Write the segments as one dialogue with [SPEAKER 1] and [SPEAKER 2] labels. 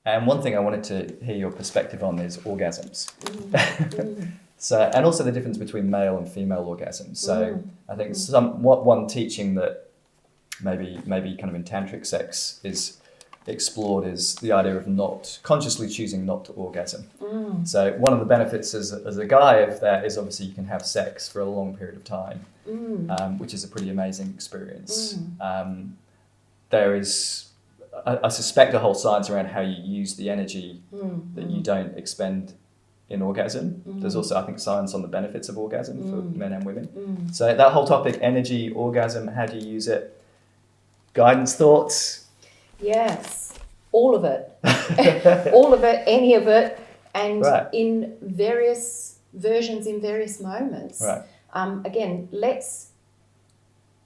[SPEAKER 1] And one thing I wanted to hear your perspective on is orgasms. So, and also the difference between male and female orgasms. So I think one teaching that maybe kind of in tantric sex is explored is the idea of not consciously choosing not to orgasm. So one of the benefits as a guy of that is obviously you can have sex for a long period of time, which is a pretty amazing experience. There is, I suspect, a whole science around how you use the energy that you don't expend in orgasm. There's also, I think, science on the benefits of orgasm for men and women. So that whole topic, energy, orgasm, how do you use it? Guidance, thoughts?
[SPEAKER 2] Yes, all of it. All of it, any of it, and in various versions, in various moments.
[SPEAKER 1] Right.
[SPEAKER 2] Again, let's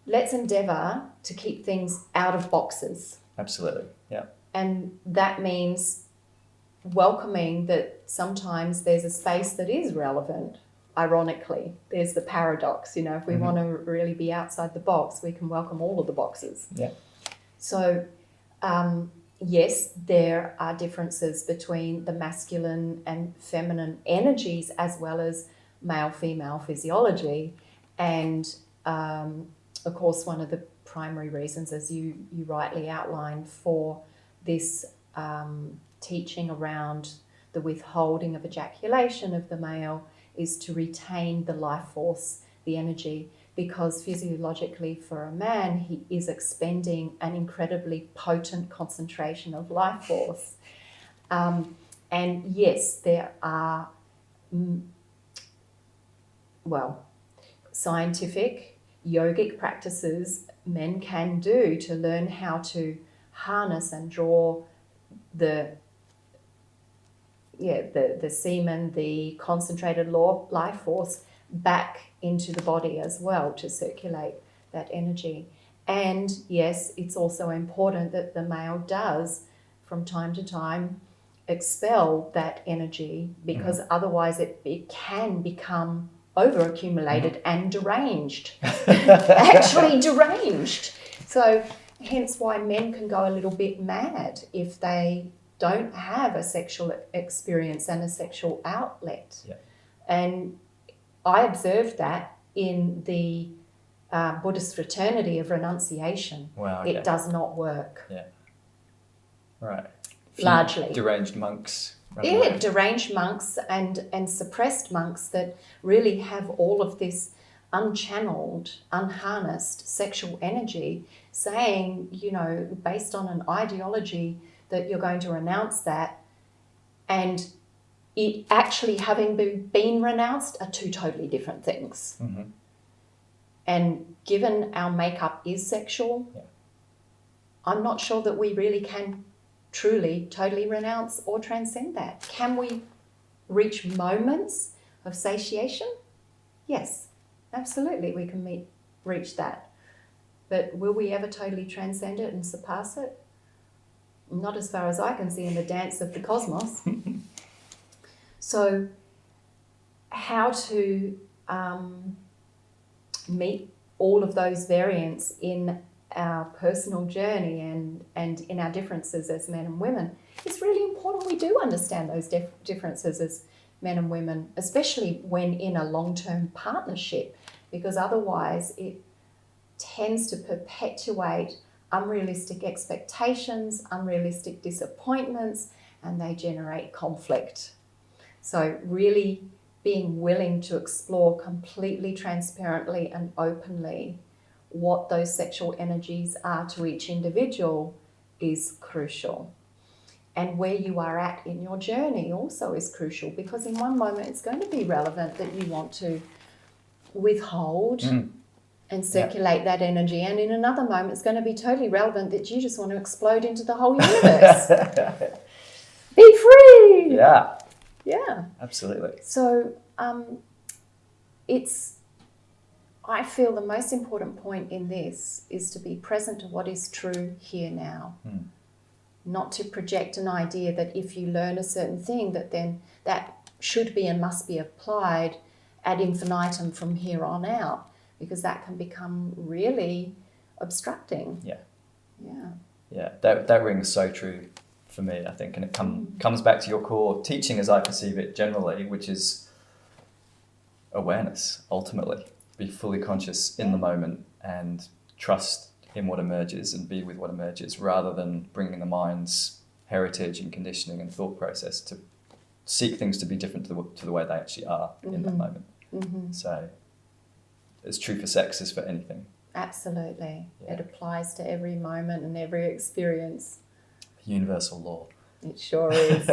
[SPEAKER 2] endeavour to keep things out of boxes.
[SPEAKER 1] Absolutely, yeah.
[SPEAKER 2] And that means welcoming that sometimes there's a space that is relevant. Ironically, there's the paradox, if we want to really be outside the box, we can welcome all of the boxes.
[SPEAKER 1] Yeah.
[SPEAKER 2] So, yes, there are differences between the masculine and feminine energies as well as male-female physiology. And, of course, one of the primary reasons, as you rightly outlined, for this teaching around the withholding of ejaculation of the male is to retain the life force, the energy, because physiologically for a man, he is expending an incredibly potent concentration of life force. And yes, there are, scientific, yogic practices men can do to learn how to harness and draw the semen, the concentrated life force back into the body as well to circulate that energy. And yes, it's also important that the male does from time to time expel that energy, because otherwise it can become overaccumulated and deranged. Actually deranged. So hence why men can go a little bit mad if they don't have a sexual experience and a sexual outlet.
[SPEAKER 1] Yeah.
[SPEAKER 2] And I observed that in the Buddhist fraternity of renunciation.
[SPEAKER 1] Wow, okay.
[SPEAKER 2] It does not work.
[SPEAKER 1] Yeah. Right.
[SPEAKER 2] Largely.
[SPEAKER 1] Deranged monks.
[SPEAKER 2] Yeah, deranged monks and suppressed monks that really have all of this unchanneled, unharnessed sexual energy, saying, based on an ideology that you're going to renounce that, and it actually having been renounced are two totally different things. And given our makeup is sexual, I'm not sure that we really can truly, totally renounce or transcend that. Can we reach moments of satiation? Yes, absolutely, we can reach that. But will we ever totally transcend it and surpass it? Not as far as I can see in the dance of the cosmos. So how to meet all of those variants in our personal journey and in our differences as men and women, it's really important we do understand those differences as men and women, especially when in a long-term partnership, because otherwise it tends to perpetuate unrealistic expectations, unrealistic disappointments, and they generate conflict. So really being willing to explore completely transparently and openly what those sexual energies are to each individual is crucial. And where you are at in your journey also is crucial, because in one moment it's going to be relevant that you want to withhold and circulate that energy, and in another moment it's going to be totally relevant that you just want to explode into the whole universe. Be free! Yeah.
[SPEAKER 1] Absolutely.
[SPEAKER 2] So I feel the most important point in this is to be present to what is true here now. Not to project an idea that if you learn a certain thing that then that should be and must be applied ad infinitum from here on out, because that can become really obstructing.
[SPEAKER 1] Yeah, that rings so true for me, I think. And it comes back to your core teaching as I perceive it generally, which is awareness, ultimately. Be fully conscious in the moment and trust in what emerges and be with what emerges, rather than bringing the mind's heritage and conditioning and thought process to seek things to be different to the way they actually are in that moment. So it's true for sex as for anything.
[SPEAKER 2] Absolutely.
[SPEAKER 1] Yeah.
[SPEAKER 2] It applies to every moment and every experience.
[SPEAKER 1] Universal law.
[SPEAKER 2] It sure is.